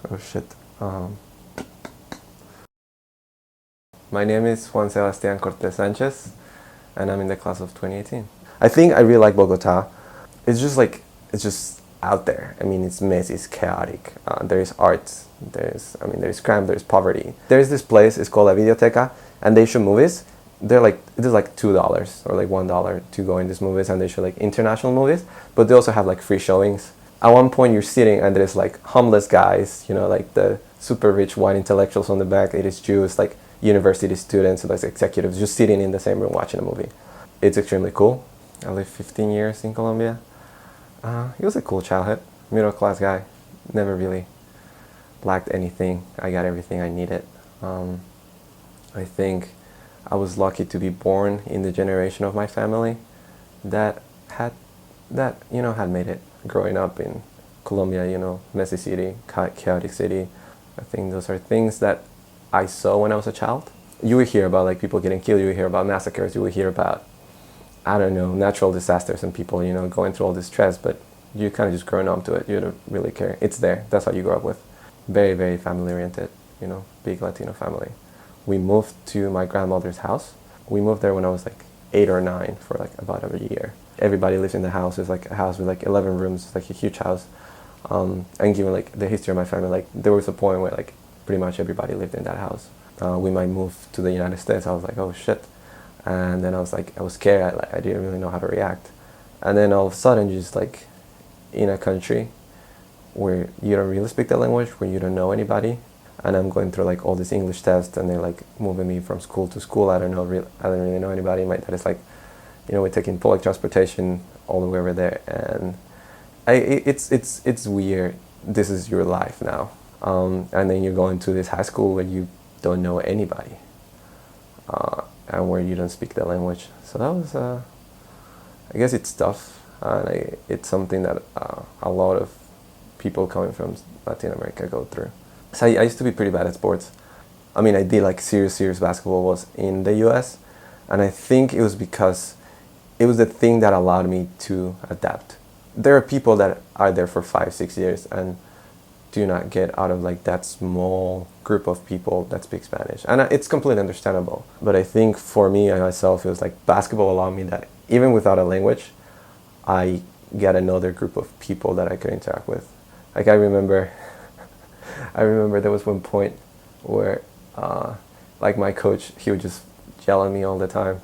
Oh shit. My name is Juan Sebastian Cortes Sanchez, and I'm in the class of 2018. I think I really like Bogota. It's just like, it's just out there. I mean, it's messy, it's chaotic. There is art, there's crime, there's poverty. There's this place, it's called La Videoteca, and they show movies. They're like, it is like $2 or like $1 to go in these movies, and they show like international movies, but they also have like free showings. At one point you're sitting and there's like homeless guys, you know, like the super rich white intellectuals on the back. It is Jews, like university students, like executives, just sitting in the same room watching a movie. It's extremely cool. I lived 15 years in Colombia. It was a cool childhood. Middle class guy. Never really lacked anything. I got everything I needed. I think I was lucky to be born in the generation of my family that had made it. Growing up in Colombia, you know, messy city, chaotic city. I think those are things that I saw when I was a child. You would hear about like people getting killed, you would hear about massacres, you would hear about, I don't know, natural disasters and people, you know, going through all this stress, but you kind of just grown up to it. You don't really care. It's there. That's what you grow up with. Very, very family oriented, you know, big Latino family. We moved to my grandmother's house. We moved there when I was like 8 or 9 for like about a year. Everybody lives in the house. It's like a house with like 11 rooms. It's like a huge house. And given like the history of my family, like there was a point where like pretty much everybody lived in that house. We might move to the United States. I was like, oh shit. And then I was scared. I didn't really know how to react. And then all of a sudden, just like in a country where you don't really speak the language, where you don't know anybody, and I'm going through like all these English tests, and they're like moving me from school to school. I don't really know anybody. My dad is like, you know, we're taking public transportation all the way over there, and it's weird. This is your life now, and then you're going to this high school where you don't know anybody, and where you don't speak the language. So that was, I guess it's tough, and it's something that a lot of people coming from Latin America go through. So I used to be pretty bad at sports. I mean, I did like serious basketball was in the US, and I think it was because it was the thing that allowed me to adapt. There are people that are there for 5-6 years and do not get out of like that small group of people that speak Spanish. And it's completely understandable. But I think for me and myself, it was like basketball allowed me that even without a language, I get another group of people that I could interact with. Like I remember there was one point where like my coach, he would just yell at me all the time.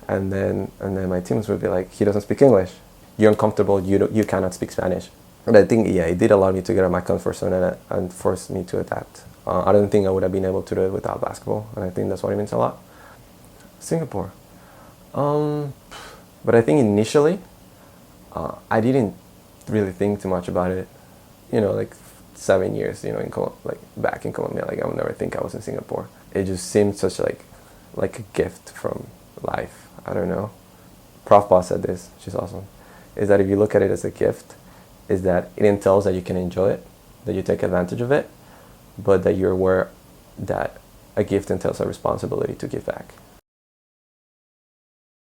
And then my teams would be like, he doesn't speak English. You're uncomfortable, you cannot speak Spanish. And I think, yeah, it did allow me to get out of my comfort zone and force me to adapt. I don't think I would have been able to do it without basketball, and I think that's what it means a lot. Singapore. But I think initially, I didn't really think too much about it. You know, like 7 years, you know, back in Colombia, like I would never think I was in Singapore. It just seemed such like a gift from life. I don't know. Prof Boss said this, she's awesome, is that if you look at it as a gift, is that it entails that you can enjoy it, that you take advantage of it, but that you're aware that a gift entails a responsibility to give back.